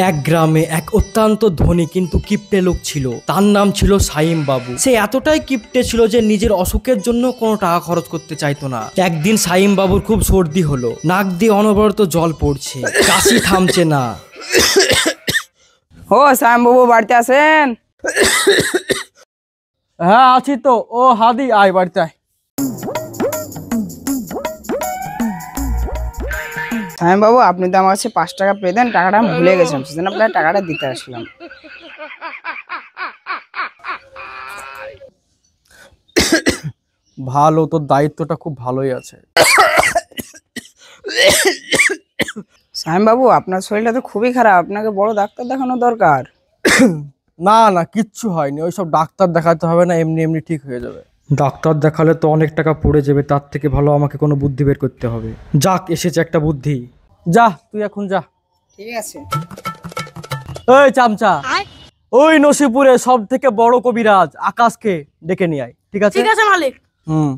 এক গ্রামে এক অত্যন্ত ধনী কিন্তু কিপ্টে লোক ছিল। তার নাম ছিল সাইম বাবু। সে এতটাই কিপ্টে ছিল যে নিজের অসুখের জন্য কোনো টাকা খরচ করতে চাইতো না। একদিন সাইম বাবুর খুব সর্দি হলো, নাক দিয়ে অনবরত জল পড়ছে, কাশি থামছে না। ও সাইম বাবু বাড়িতে আছেন? হ্যাঁ আছি তো। ও হাদি, আয় বাড়িতে আয়। সাইম বাবু, আপনি তো আমার কাছে 5 টাকা পেয়ে দেন, টাকাটা আমি ভুলে গেছিলাম, সেজন্য আপনার টাকাটা দিতে আসলাম। ভালো, তোর দায়িত্বটা খুব ভালোই আছে। সাইম বাবু, আপনার শরীরটা তো খুবই খারাপ, আপনাকে বড় ডাক্তার দেখানো দরকার। না না, কিচ্ছু হয়নি, ওইসব ডাক্তার দেখাতে হবে না, এমনি এমনি ঠিক হয়ে যাবে। ডাক্তার দেখালে তো অনেক টাকা পড়ে যাবে, তার থেকে ভালো আমাকে কোনো বুদ্ধি বের করতে হবে। যাক, এসেছে একটা বুদ্ধি। যা, তুই এখন যা। ঠিক আছে। ওই চামচা, ওই নসিপুরে সব থেকে বড় কবিরাজ আকাশকে ডেকে নিয়ে আয়। ঠিক আছে? ঠিক আছে মালিক। হুম।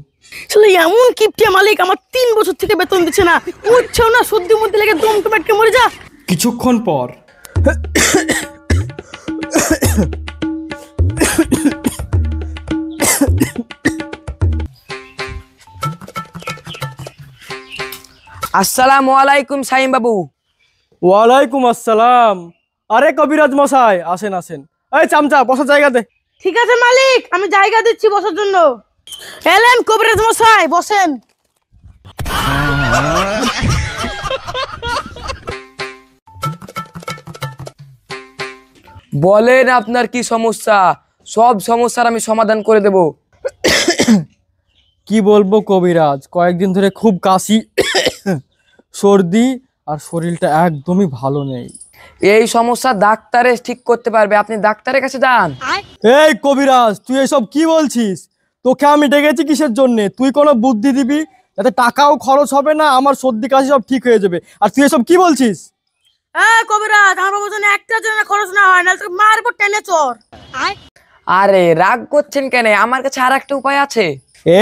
এমন কিপটিয়া মালিক, আমার 3 বছর থেকে বেতন দিচ্ছে না, উঠছেও না, সর্দির মধ্যে লেগে দম টমেটকে মরে যা। কিছুক্ষণ পর আসসালামু আলাইকুম সাইম বাবু। ওয়ালাইকুম আসসালাম। আরে কবিরাজ মশাই, আসেন আসেন। এই চামচা, বসার জায়গা দে। ঠিক আছে মালিক, আমি জায়গা দিচ্ছি বসার জন্য। এলেন কবিরাজ মশাই, বসেন। বলেন আপনার কি সমস্যা? সব সমস্যার আমি সমাধান করে দেব। কি বলবো কবিরাজ, কয়েকদিন ধরে খুব কাশি, সর্দি, আর শরীরটা একদমই ভালো নেই। এই সমস্যা ডাক্তারে ঠিক করতে পারবে, আপনি ডাক্তারের কাছে যান। এই কবিরাজ, তুই এসব কি বলছিস? তোকে আমি ডেকেছি কিসের জন্য? তুই কোনো বুদ্ধি দিবি যাতে টাকাও খরচ হবে না, আমার সর্দি কাশি সব ঠিক হয়ে যাবে, আর তুই এসব কি বলছিস? হ্যাঁ কবিরাজ, আমার বাবুর জন্য একটা জন্য খরচ না হয় না, তোকে মারবো টেনে চোর। আরে রাগ করছেন কেন? আমার কাছে আর একটা উপায় আছে।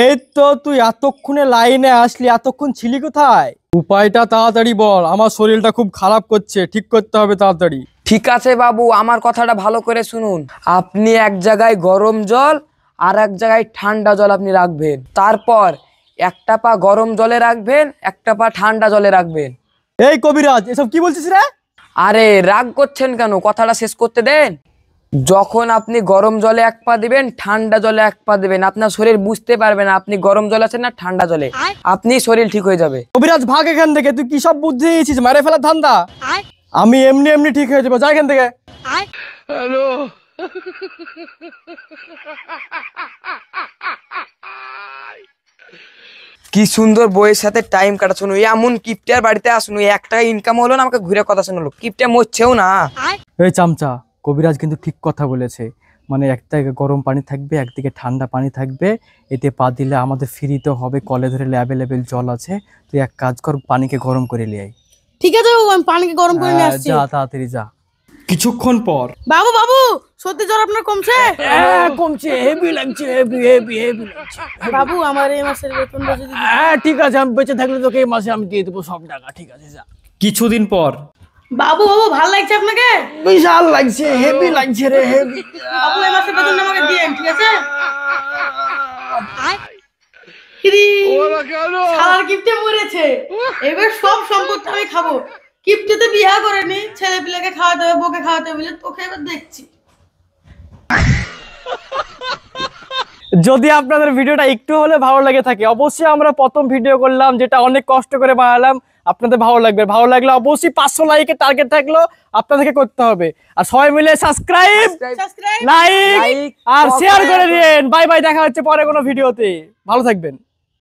এই তো, তুই এতক্ষণে লাইনে আসলি, এতক্ষণ ছিলি কোথায়? উপায়টা তাড়াতাড়ি বল, আমার শরীরটা খুব খারাপ করছে, ঠিক করতে হবে তাড়াতাড়ি। ঠিক আছে বাবু, আমার কথাটা ভালো করে শুনুন। আপনি এক জায়গায় গরম জল আর এক জায়গায় ঠান্ডা জল আপনি রাখবেন। তারপর একটা পা গরম জলে রাখবেন, একটা পা ঠান্ডা জলে রাখবেন। এই কবিরাজ, এসব কি বলছিস রে? আরে রাগ করছেন কেন? কথাটা শেষ করতে দেন। যখন আপনি গরম জলে 1 পা দিবেন, ঠান্ডা জলে 1 পা দিবেন, আপনার শরীর বুঝতে পারবে না আপনি গরম জলে আছেন না ঠান্ডা জলে। আপনি শরীর ঠিক হয়ে যাবে। কবিরাজ ভাগ এখান থেকে, তুই কি সব বুদ্ধি দিয়েছিস? মারে ফেলার ধান্দা? আমি এমনি এমনি ঠিক হয়ে যাবো, যা এখান থেকে। কি সুন্দর বইয়ের সাথে টাইম কাটাচ্ছ, এমন কিপটার বাড়িতে আসুন, এক টাকা ইনকাম হলো না, আমাকে ঘুরে কথা শোনালো। কিপটা মরছেও না। এই চামচা, কবিরাজ কিন্তু ঠিক কথা বলেছে। মানে একদিকে গরম পানি থাকবে, একদিকে ঠান্ডা পানি থাকবে, এতে পা দিলে আমাদের ফ্রিতে হবে, কলে ধরে অ্যাভেলেবেল জল আছে। তুই এক কাজ কর, পানিকে গরম করে নিয়ে আয়। ঠিক আছে বাবু, আমি পানিকে গরম করে নিয়ে আসছি। যা তাড়াতাড়ি যা। কিছুক্ষণ পর বাবু বাবু, সর্দি জ্বর আপনার কমছে? কমছে, হেভি লাগছে, হেভি হেভি হেভি লাগছে। বাবু, আমার এই মাসের বেতনটা যদি ঠিক আছে, আমি বেঁচে থাকলে তোকে এই মাসে আমি দিয়ে দেবো সব টাকা। ঠিক আছে, যা। কিছুদিন পর বাবু বাবু, ভালো লাগছে আপনাকে? বিশাল লাগছে, হেভি লাগছে রে, হেভি। বাবু, এই মাসের বেতনটা আমাকে দিয়েন, ঠিক আছে? শালার কিপ্টে মরেছে, এবার সব সম্পত্তি আমি খাবো। কিপ্টে তো বিয়া করেনি, ছেলে পিলেকে খাওয়াতে হবে, বউকে খাওয়াতে হবে, তোকে এবার দেখছি। যদি আপনাদের ভিডিওটা একটু হলে ভালো লাগে থাকে, অবশ্যই আমরা প্রথম ভিডিও করলাম যেটা অনেক কষ্ট করে বানালাম, আপনাদের ভালো লাগবে। ভালো লাগলে অবশ্যই 500 লাইকের টার্গেট থাকলো, আপনাদেরকে করতে হবে। আর সবাই মিলে সাবস্ক্রাইব, লাইক আর শেয়ার করে দিন। বাই বাই, দেখা হচ্ছে পরে কোনো ভিডিওতে। ভালো থাকবেন।